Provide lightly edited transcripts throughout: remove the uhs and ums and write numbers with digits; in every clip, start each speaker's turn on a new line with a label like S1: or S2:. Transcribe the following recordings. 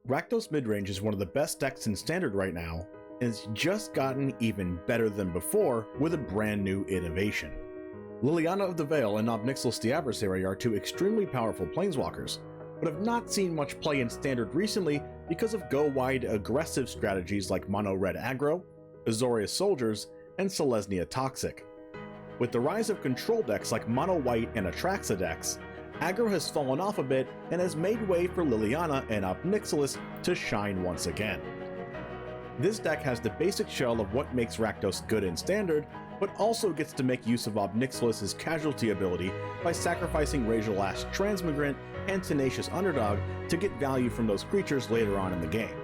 S1: Rakdos Midrange is one of the best decks in Standard right now, and it's just gotten even better than before with a brand new innovation. Liliana of the Veil and Ob Nixilis the Adversary are two extremely powerful planeswalkers, but have not seen much play in Standard recently because of go-wide aggressive strategies like Mono Red Aggro, Azorius Soldiers, and Selesnya Toxic. With the rise of control decks like Mono White and Atraxa decks, aggro has fallen off a bit and has made way for Liliana and Ob Nixilis to shine once again. This deck has the basic shell of what makes Rakdos good in Standard, but also gets to make use of Ob Nixilis' casualty ability by sacrificing Razorlash Transmogrant and Tenacious Underdog to get value from those creatures later on in the game.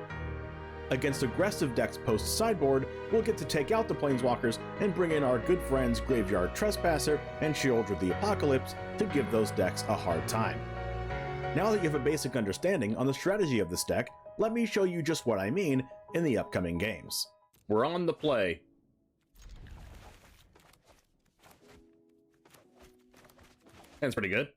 S1: Against aggressive decks post-sideboard, we'll get to take out the Planeswalkers and bring in our good friends Graveyard Trespasser and Sheoldred the Apocalypse to give those decks a hard time. Now that you have a basic understanding on the strategy of this deck, let me show you just what I mean in the upcoming games. We're on the play. That's pretty good.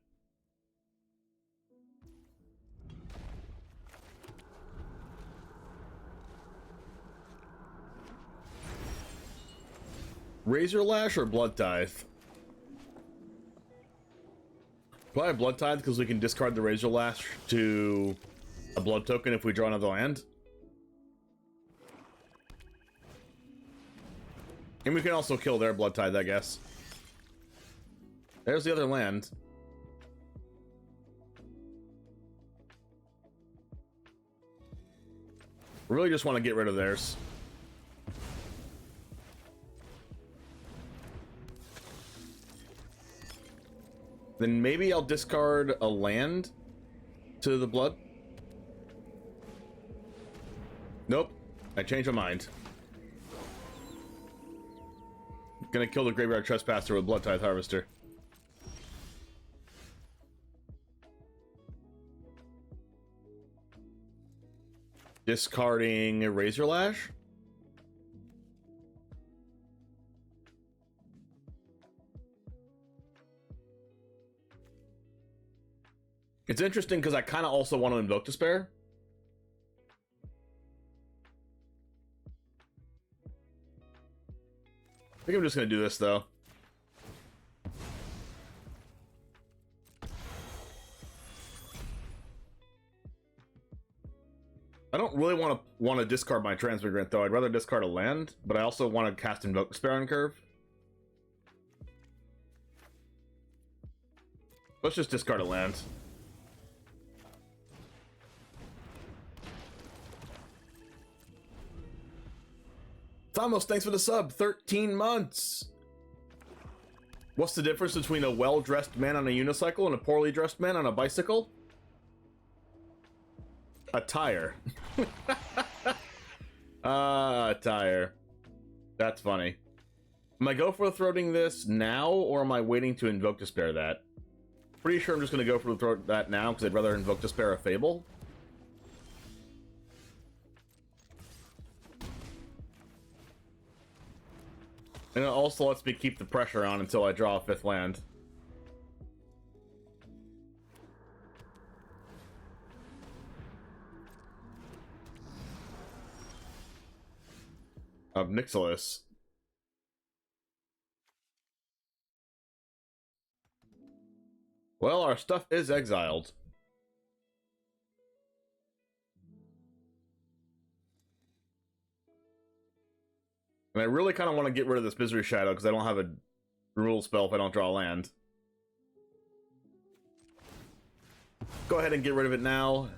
S1: Razorlash or Bloodtithe? Probably Bloodtithe because we can discard the Razorlash to a blood token if we draw another land. And we can also kill their Bloodtithe, I guess. There's the other land. Really just want to get rid of theirs. Then maybe I'll discard a land to the blood. Nope, I changed my mind. Gonna kill the Graveyard Trespasser with Bloodtithe Harvester. Discarding a Razorlash. It's interesting because I kind of also want to Invoke Despair. I think I'm just going to do this, though. I don't really want to discard my Transmogrant, though. I'd rather discard a land, but I also want to cast Invoke Despair on curve. Let's just discard a land. Thamos, thanks for the sub. 13 months. What's the difference between a well-dressed man on a unicycle and a poorly dressed man on a bicycle? Attire. Attire. That's funny. Am I go for throating this now, or am I waiting to Invoke Despair that? Pretty sure I'm just going to go for throat that now, because I'd rather Invoke Despair a Fable. And it also lets me keep the pressure on until I draw a 5th land. Ob Nixilis. Well, our stuff is exiled. And I really kind of want to get rid of this Misery Shadow because I don't have a rule spell if I don't draw a land. Go ahead and get rid of it now.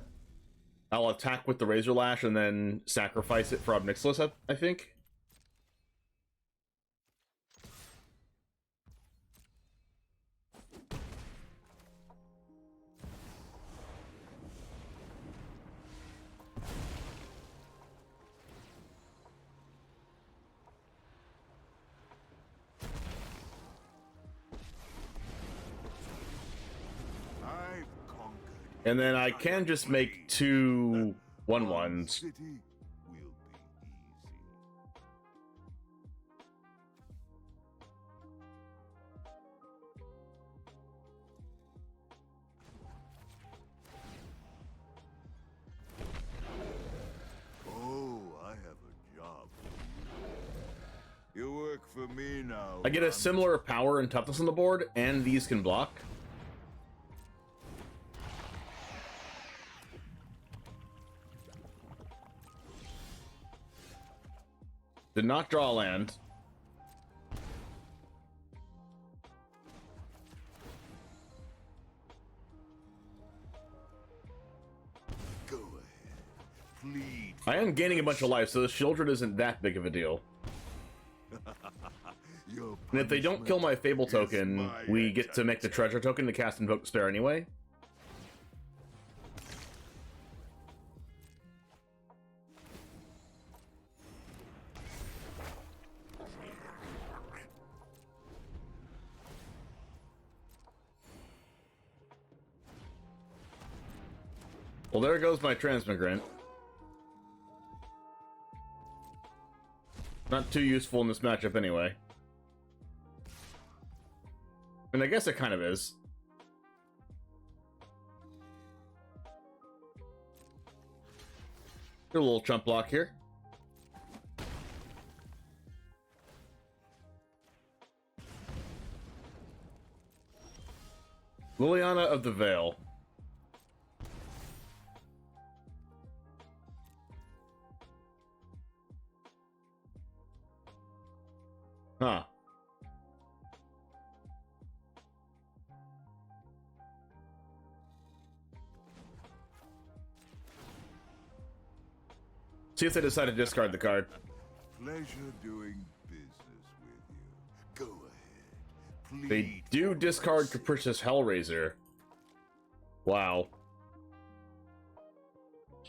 S1: I'll attack with the Razorlash and then sacrifice it for Ob Nixilis, I think. And then I can just make 2 1/1s.
S2: for me now.
S1: I get a similar power and toughness on the board, and these can block. Did not draw a land.
S2: Go ahead. Plead.
S1: I am gaining a bunch of life, so the Sheoldred isn't that big of a deal. And if they don't kill my Fable token, we get to make the treasure token to cast Invoke Despair anyway. Well, there goes my Transmogrant. Not too useful in this matchup anyway. And I guess it kind of is. Do a little chump block here. Liliana of the Veil. Huh. See if they decide to discard the card.
S2: Pleasure doing business with you. Go ahead. Plead.
S1: They do discard Capricious Hellraiser. Wow.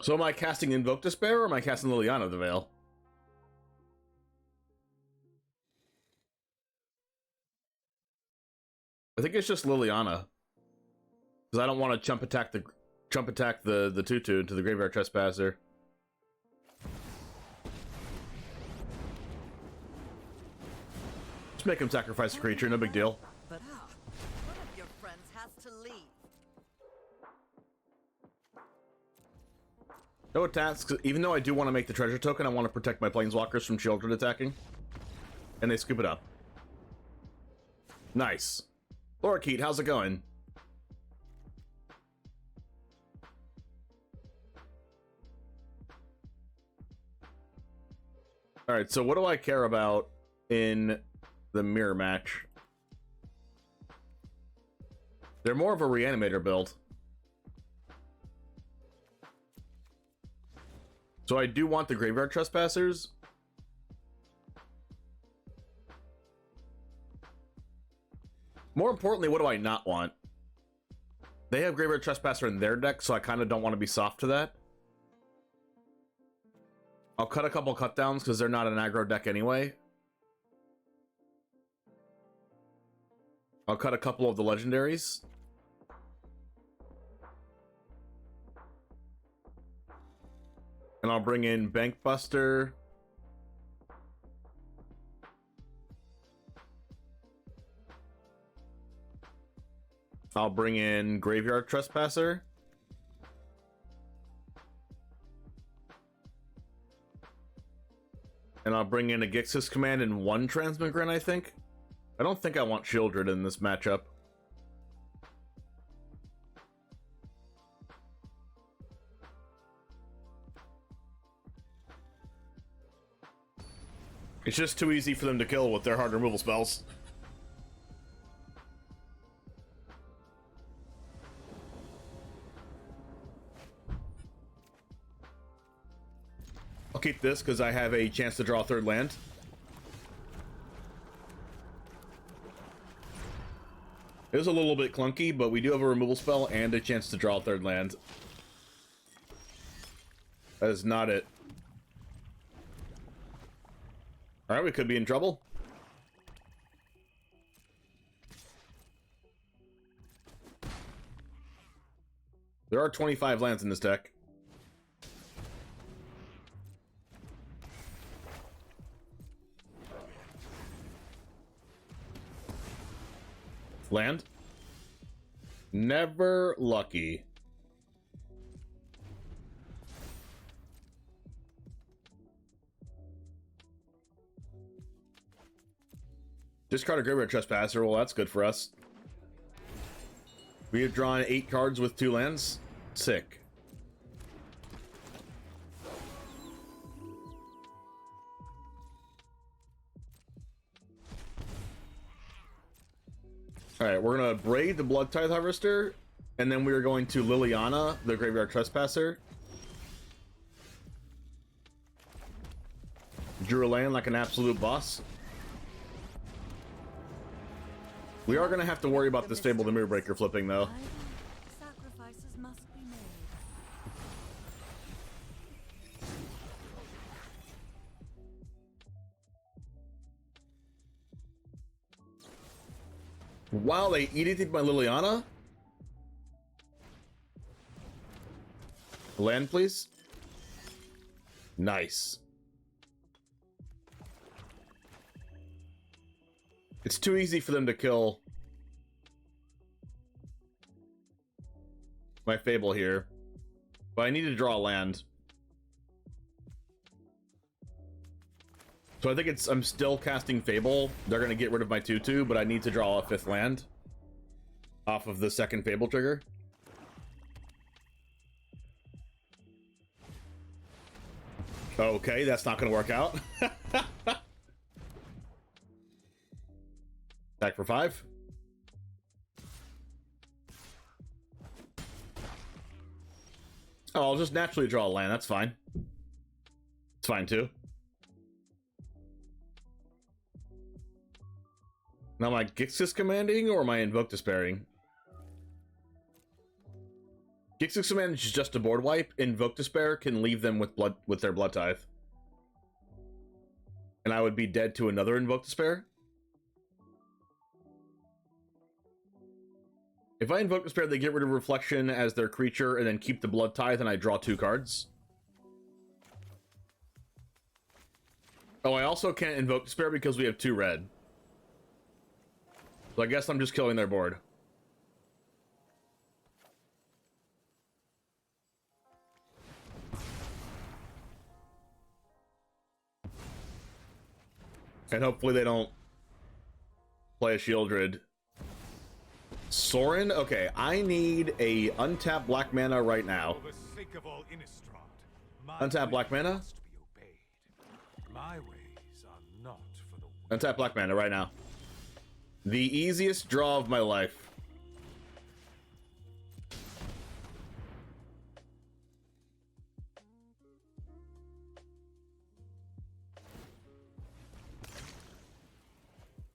S1: So am I casting Invoke Despair, or am I casting Liliana of the Veil? I think it's just Liliana, because I don't want to jump attack the 2/2 into the Graveyard Trespasser. Just make him sacrifice a creature, no big deal.
S3: But one of your friends has to leave.
S1: No attacks, even though I do want to make the treasure token, I want to protect my planeswalkers from Sheoldred attacking. And they scoop it up. Nice. Lorikeet, how's it going? Alright, so what do I care about in the mirror match? They're more of a reanimator build. So I do want the Graveyard Trespassers. More importantly, what do I not want? They have Graveyard Trespasser in their deck, so I kind of don't want to be soft to that. I'll cut a couple cut downs because they're not an aggro deck anyway. I'll cut a couple of the legendaries. And I'll bring in Bankbuster. I'll bring in Graveyard Trespasser. And I'll bring in a Gixis Command and one Transmogrant, I think. I don't think I want Sheoldred in this matchup. It's just too easy for them to kill with their hard removal spells. I'll keep this because I have a chance to draw a third land. It was a little bit clunky, but we do have a removal spell and a chance to draw a third land. That is not it. Alright, we could be in trouble. There are 25 lands in this deck. Land? Never lucky. Discard a Graveyard Trespasser. Well, that's good for us. We have drawn 8 cards with 2 lands. Sick. Alright, we're gonna Abrade the Bloodtithe Harvester, and then we are going to Liliana, the Graveyard Trespasser. Drew a land like an absolute boss. We are gonna have to worry about this Fable the Mirror Breaker flipping, though.
S3: Sacrifices must be made.
S1: Wow, they edited my Liliana? Land, please. Nice. It's too easy for them to kill my Fable here. But I need to draw a land. So I think it's, I'm still casting Fable. They're going to get rid of my 2/2, but I need to draw a 5th land off of the 2nd Fable trigger. Okay, that's not going to work out. Back for 5. Oh, I'll just naturally draw a land. That's fine. It's fine too. Now, am I Gixis commanding or am I Invoke Despairing? Gixis command is just a board wipe. Invoke Despair can leave them with their Bloodtithe. And I would be dead to another Invoke Despair. If I Invoke Despair, they get rid of Reflection as their creature and then keep the Bloodtithe, and I draw 2 cards. Oh, I also can't Invoke Despair because we have 2 red. So I guess I'm just killing their board. And hopefully they don't play a Sheoldred. Sorin? Okay, I need a untapped black mana right now. Untap black mana? Untap black mana right now. The easiest draw of my life.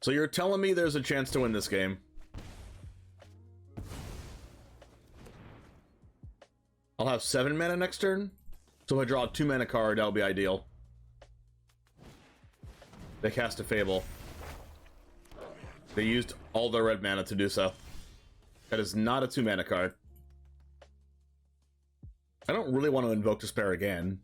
S1: So you're telling me there's a chance to win this game? I'll have 7 mana next turn. So if I draw a 2 mana card, that'll be ideal. They cast a Fable. They used all their red mana to do so. That is not a 2 mana card. I don't really want to Invoke Despair again.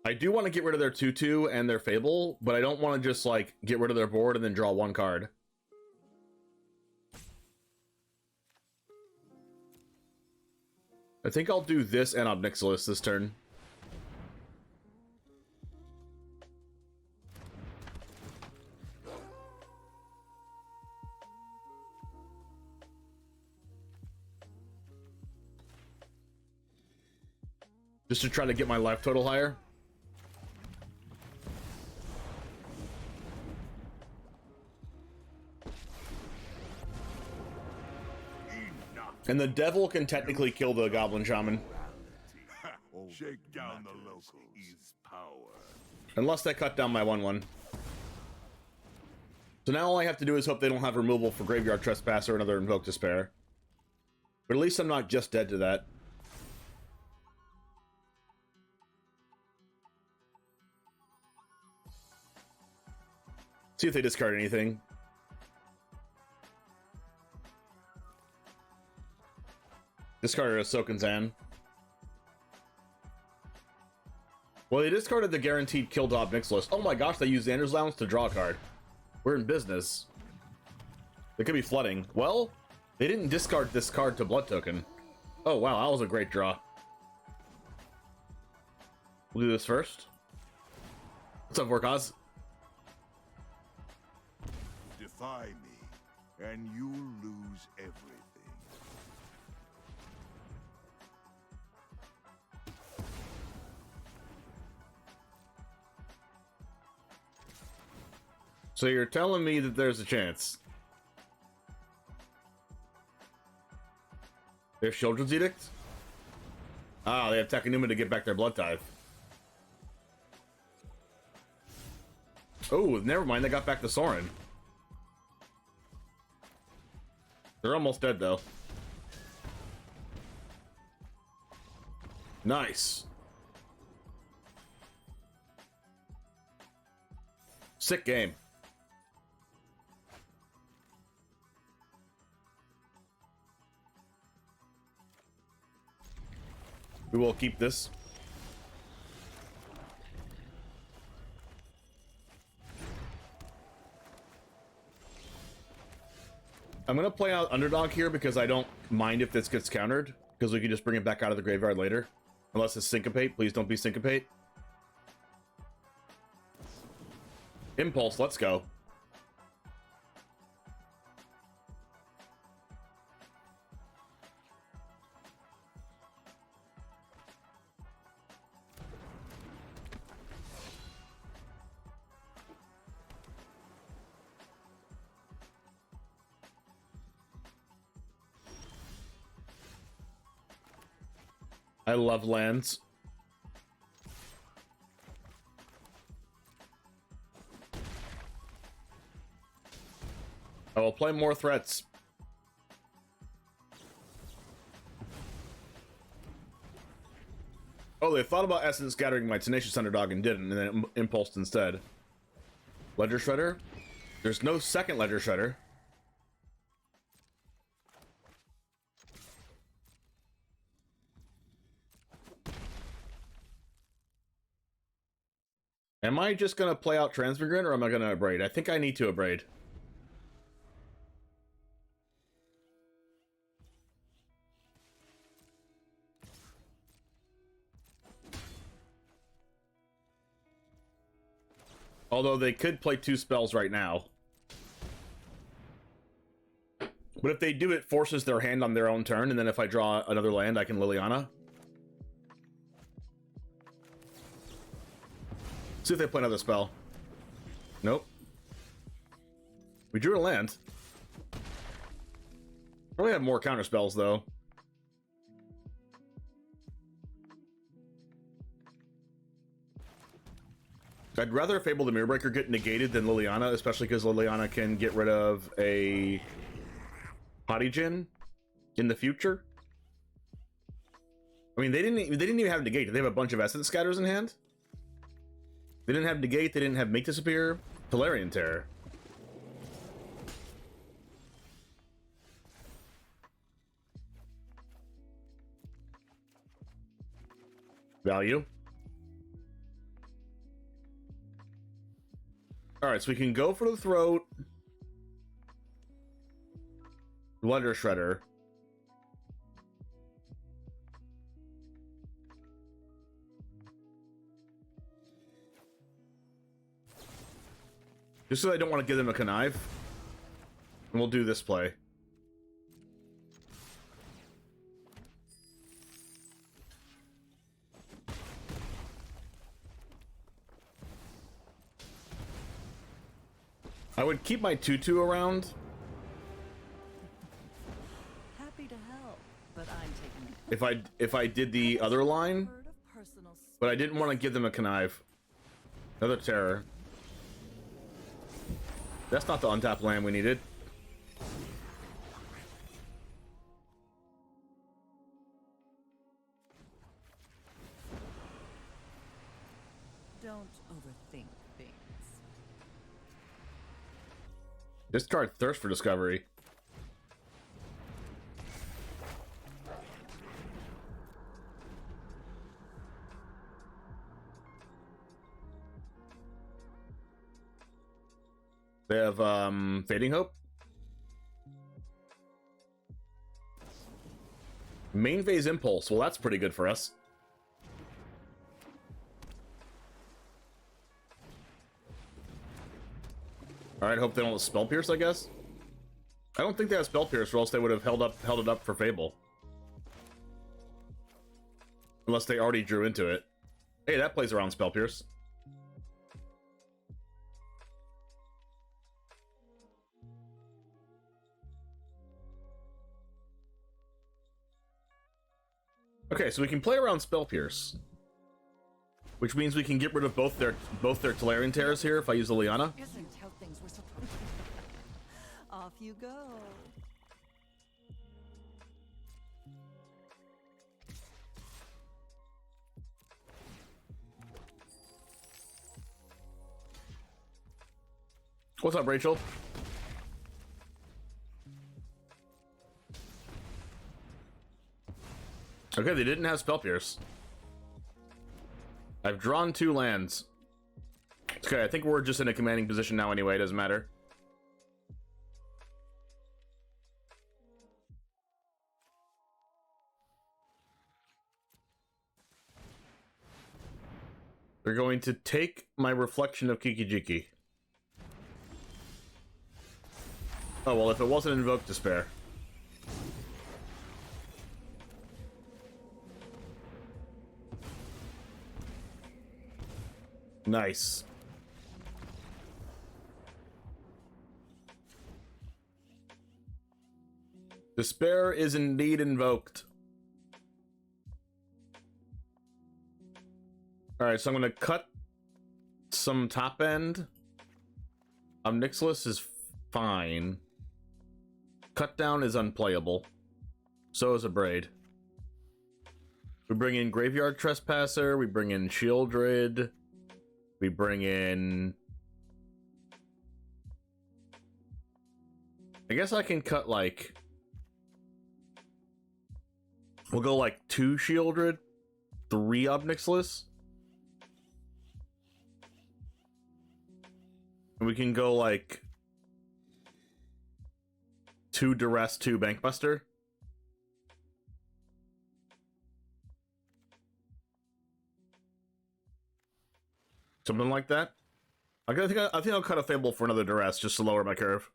S1: I do want to get rid of their 2/2 and their Fable, but I don't want to just, like, get rid of their board and then draw 1 card. I think I'll do this and Ob Nixilis this turn. Just to try to get my life total higher. And the devil can technically kill the Goblin Shaman.
S2: Shake down the locals is power.
S1: Unless they cut down my 1/1. So now all I have to do is hope they don't have removal for Graveyard Trespasser or another Invoke Despair. But at least I'm not just dead to that. See if they discard anything. Discarded a Sokenzan. Well, they discarded the guaranteed kill to Ob Nixilis. Oh my gosh, they used Xander's Lounge to draw a card. We're in business. They could be flooding. Well, they didn't discard this card to Blood Token. Oh wow, that was a great draw. We'll do this first. What's up, Crokeyz?
S2: Defy me, and you'll lose everything.
S1: So you're telling me that there's a chance? They have Sheoldred's Edict? Ah, they have Takenuma to get back their Bloodtithe. Oh, never mind, they got back the Sorin. They're almost dead, though. Nice. Sick game. We will keep this. I'm gonna play out Underdog here because I don't mind if this gets countered, because we can just bring it back out of the graveyard later. Unless it's Syncopate. Please don't be Syncopate. Impulse, let's go. I love lands. I will play more threats. Oh, they thought about Essence scattering my Tenacious Underdog and didn't, and then impulsed instead. Ledger Shredder? There's no second Ledger Shredder. Am I just gonna play out Transmogrant, or am I gonna Abrade? I think I need to Abrade. Although they could play 2 spells right now. But if they do, it forces their hand on their own turn, and then if I draw another land, I can Liliana. See if they play another spell. Nope. We drew a land. Probably have more counter spells, though. I'd rather Fable the Mirrorbreaker get negated than Liliana, especially because Liliana can get rid of a Potygen in the future. I mean, they didn't even have negate. They have a bunch of Essence Scatters in hand. They didn't have negate. They didn't have Make Disappear. Tolarian Terror. Value. Alright, so we can go for the throat. Ledger Shredder. Just so I don't want to give them a connive. And we'll do this play. I would keep my 2/2 around.
S3: Happy to help, but I'm taking
S1: If I did the other line,
S3: word of personal
S1: but I didn't want to give them a connive. Another terror. That's not the untapped land we needed.
S3: Don't overthink things.
S1: Discard Thirst for Discovery. They have Fading Hope. Main phase Impulse. Well, that's pretty good for us. Alright, hope they don't Spell Pierce, I guess. I don't think they have Spell Pierce, or else they would have held it up for Fable. Unless they already drew into it. Hey, that plays around Spell Pierce. Okay, so we can play around Spell Pierce, which means we can get rid of both their Tolarian Tears here if I use Liliana.
S3: Isn't how things were supposed to. Off you go.
S1: What's up, Rachel? Okay, they didn't have Spell Pierce. I've drawn 2 lands. Okay, I think we're just in a commanding position now anyway, it doesn't matter. They're going to take my Reflection of Kiki-Jiki. Oh, well, if it wasn't Invoke Despair. Nice. Despair is indeed invoked. Alright, so I'm going to cut some top end. Ob Nixilis is fine. Cut down is unplayable. So is Abrade. We bring in Graveyard Trespasser. We bring in Sheoldred. We bring in... I guess I can cut like... We'll go like 2 Sheoldred, 3 Ob Nixilis. And we can go like 2 Duress, 2 Bankbuster. Something like that. I think I'll cut a Fable for another Duress just to lower my curve.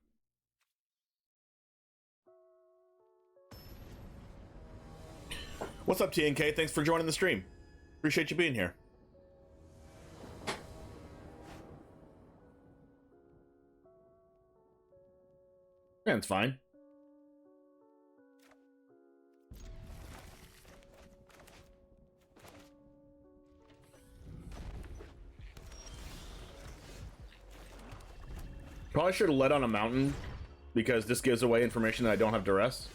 S1: What's up, TNK? Thanks for joining the stream. Appreciate you being here. Yeah, it's fine. Probably should have led on a mountain, because this gives away information that I don't have Duress.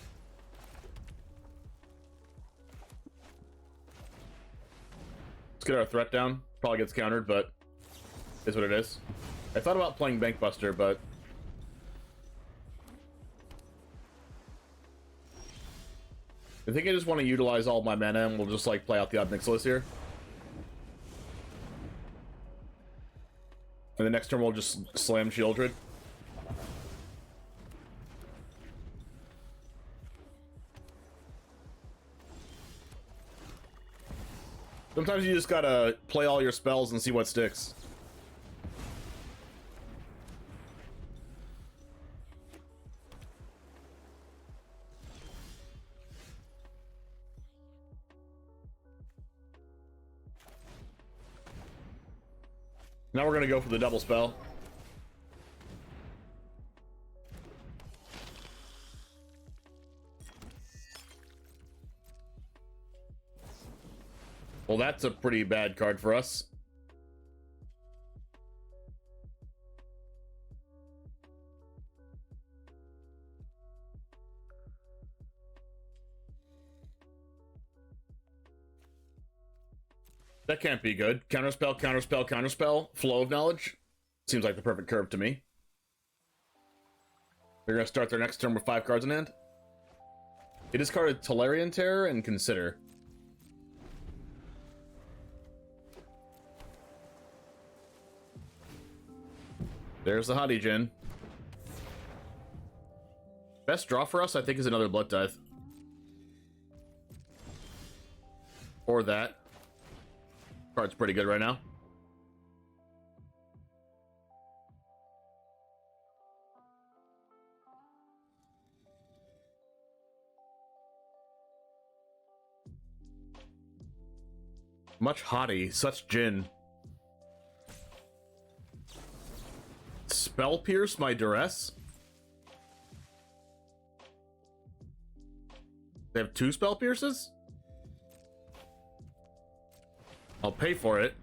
S1: Let's get our threat down. Probably gets countered, but is what it is. I thought about playing Bankbuster, but I think I just want to utilize all my mana and we'll just like play out the Ob Nixilis here. And the next turn we'll just slam Sheoldred. Sometimes you just gotta play all your spells and see what sticks. Now we're gonna go for the double spell. Well, that's a pretty bad card for us. That can't be good. Counterspell, counterspell, counterspell. Flow of knowledge. Seems like the perfect curve to me. They're gonna start their next turn with 5 cards in hand. It discarded Tolarian Terror and Consider. There's the Hottie Jin. Best draw for us, I think, is another Bloodtithe. Or that. Card's pretty good right now. Much hottie, such Jin. Spell Pierce my Duress? They have 2 Spell Pierces? I'll pay for it.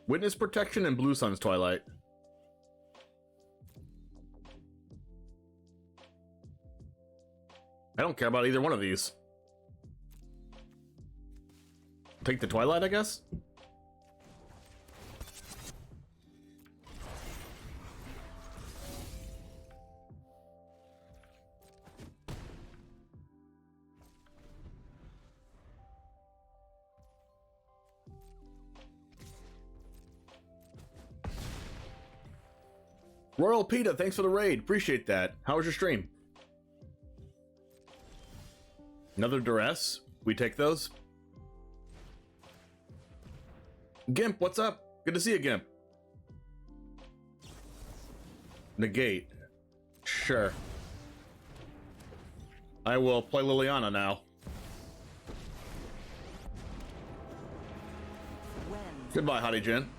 S1: Witness Protection and Blue Sun's Twilight. I don't care about either one of these. Take the Twilight, I guess? Royal Pita, thanks for the raid. Appreciate that. How was your stream? Another Duress. We take those. Gimp, what's up? Good to see you, Gimp. Negate. Sure. I will play Liliana now. Goodbye, Hottie Jen.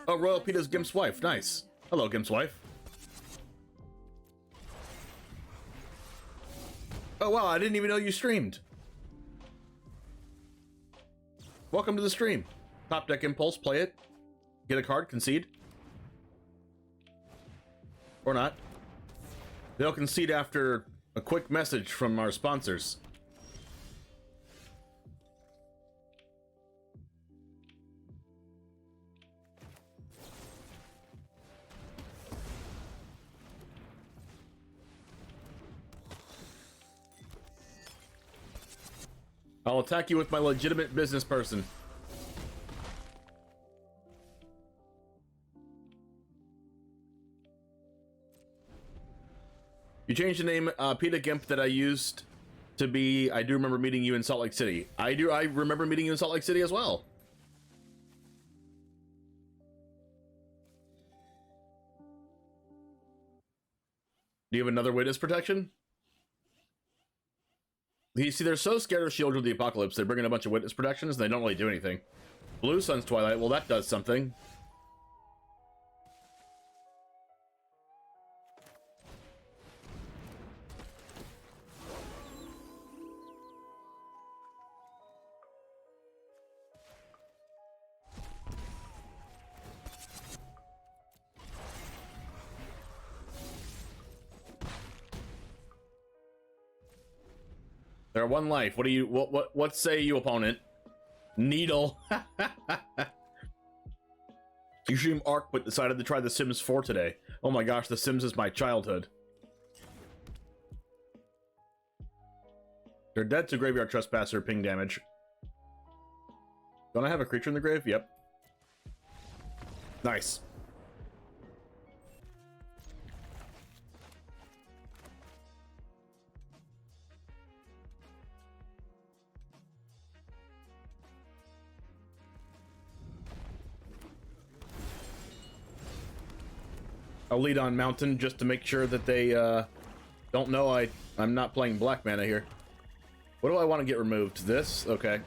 S1: Oh, Royal Pita's Gimp's wife. Nice. Hello, Gimp's wife. Oh, wow, I didn't even know you streamed. Welcome to the stream. Top Deck Impulse, play it. Get a card, concede. Or not. They'll concede after a quick message from our sponsors. I'll attack you with my legitimate business person. You changed the name, Pita Gimp, that I used to be, I do remember meeting you in Salt Lake City. I remember meeting you in Salt Lake City as well. Do you have another witness protection? You see, they're so scared of Sheoldred of the Apocalypse, they bring in a bunch of witness protections, and they don't really do anything. Blue Sun's Twilight, well, that does something. They're 1 life. What do you? What say you, opponent? Needle. You stream Arc, but decided to try The Sims 4 today. Oh my gosh, The Sims is my childhood. They're dead to Graveyard Trespasser, ping damage. Don't I have a creature in the grave? Yep. Nice. I'll lead on Mountain just to make sure that they don't know I'm not playing black mana here. What do I want to get removed? This? Okay.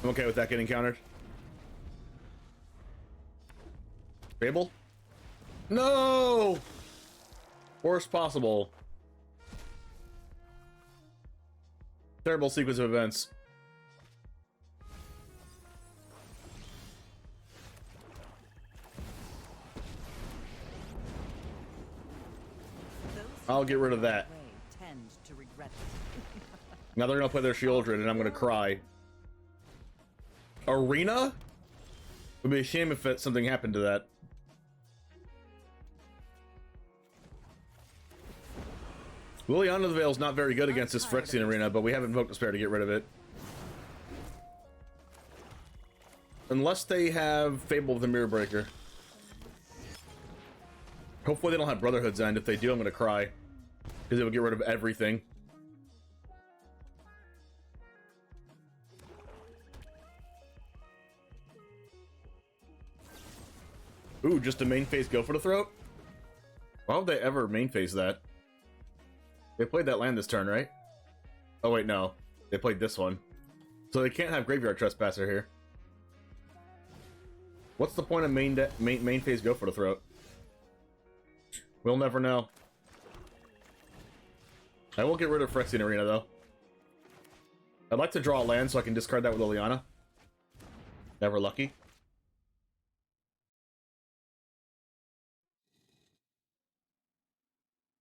S1: I'm okay with that getting countered. Fable? No! Worst possible. Terrible sequence of events. I'll get rid of that. Now they're gonna play their Sheoldred and I'm gonna cry. Arena? It would be a shame if something happened to that. Liliana of the Veil is not very good against this Phyrexian Arena, but we have Invoke Despair to get rid of it. Unless they have Fable with the Mirror Breaker. Hopefully they don't have Brotherhood's End. If they do, I'm gonna cry. Because it will get rid of everything. Ooh, just a main phase go for the throat? Why would they ever main phase that? They played that land this turn, right? Oh wait, no. They played this one. So they can't have Graveyard Trespasser here. What's the point of main phase go for the throat? We'll never know. I will get rid of Phyrexian Arena, though. I'd like to draw a land so I can discard that with Liliana. Never lucky.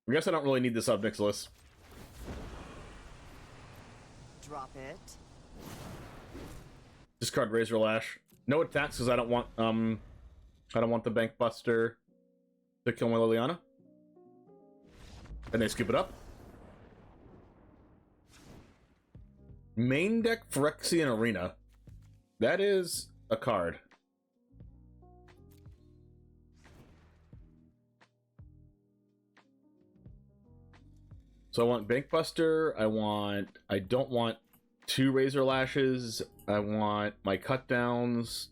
S1: I guess I don't really need this Ob Nixilis.
S3: Drop it.
S1: Discard Razorlash. No attacks because I don't want the Bankbuster to kill my Liliana. And they scoop it up. Main deck Phyrexian Arena. That is a card. So I want Bankbuster, I don't want 2 Razorlashes, I want my cut downs.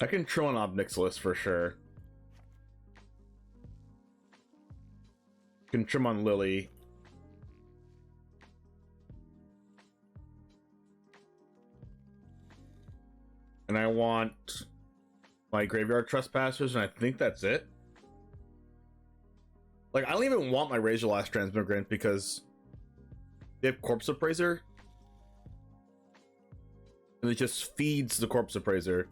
S1: I can trill an Ob Nixilis for sure. Can trim on Lily. And I want my Graveyard Trespassers, and I think that's it. Like, I don't even want my Razorlash Transmogrant because they have Corpse Appraiser. And it just feeds the Corpse Appraiser.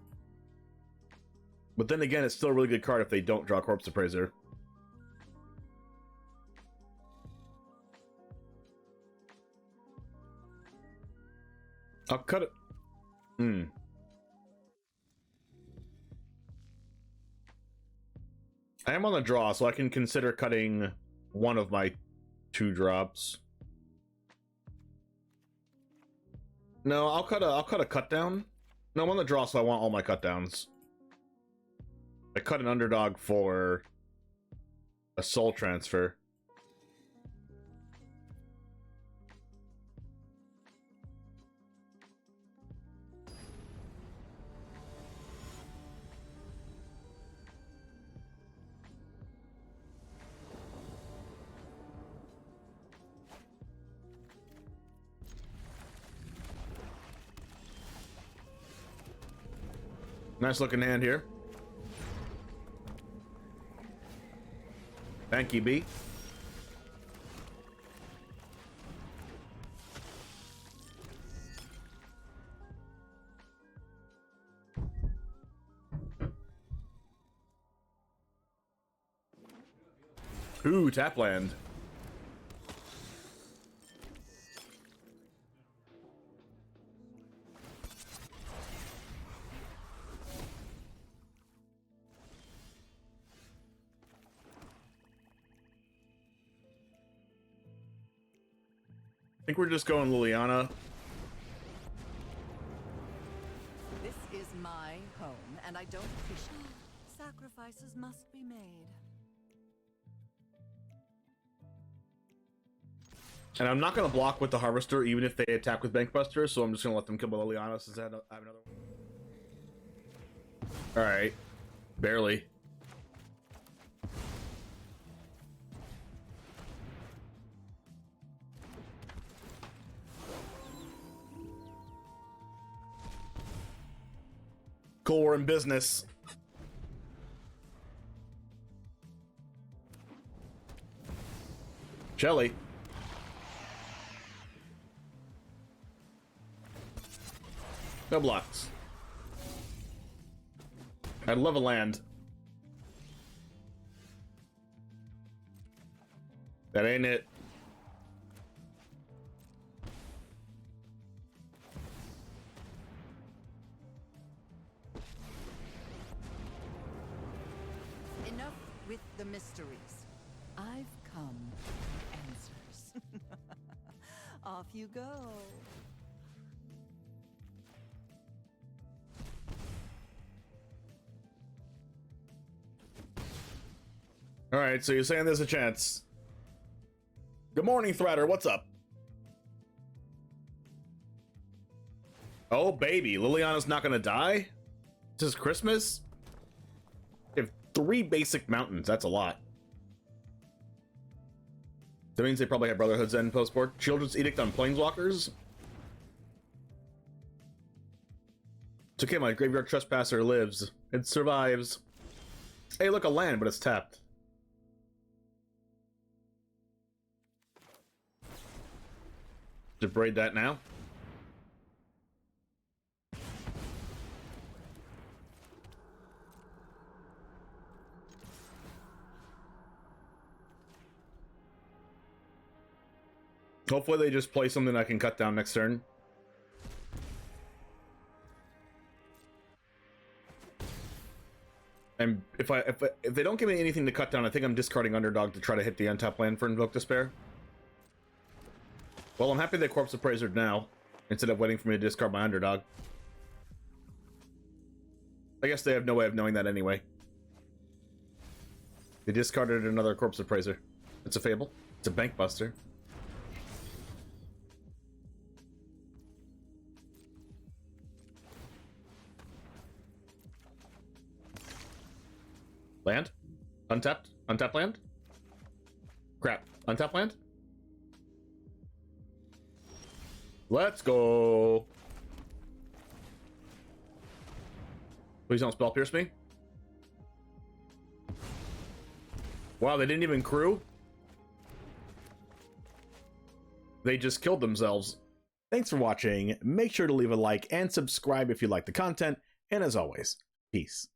S1: But then again, it's still a really good card if they don't draw Corpse Appraiser. I'll cut it. I am on the draw, so I can consider cutting one of my 2 drops. No, I'll cut a cut down. No, I'm on the draw, so I want all my cut downs. I cut an Underdog for a soul transfer. Nice looking hand here. Thank you, B. Ooh, tap land. I think we're just going Liliana.
S3: This is my home, and I don't appreciate sacrifices must be made.
S1: And I'm not going to block with the Harvester even if they attack with Bankbuster, so I'm just going to let them kill Liliana since I have another one. Alright. Barely. Cool, we're in business. Shelly. No blocks. I'd love a land. That ain't it.
S3: Enough with the mysteries. I've come with answers. Off you go.
S1: All right, so you're saying there's a chance. Good morning, Threader. What's up? Oh, baby. Liliana's not going to die? This is Christmas? They have 3 basic mountains. That's a lot. That means they probably have Brotherhood's End post-board. Sheoldred's Edict on Planeswalkers? It's okay, my Graveyard Trespasser lives. It survives. Hey, look, a land, but it's tapped. Abrade that now. Hopefully they just play something I can cut down next turn. And if they don't give me anything to cut down, I think I'm discarding Underdog to try to hit the untapped land for Invoke Despair. Well, I'm happy they Corpse Appraisered now, instead of waiting for me to discard my Underdog. I guess they have no way of knowing that anyway. They discarded another Corpse Appraiser. It's a Fable. It's a Bankbuster. Land? Untapped? Untapped land? Crap. Untapped land? Let's go. Please don't spell pierce me. Wow, they didn't even crew? They just killed themselves. Thanks for watching. Make sure to leave a like and subscribe if you like the content. And as always, peace.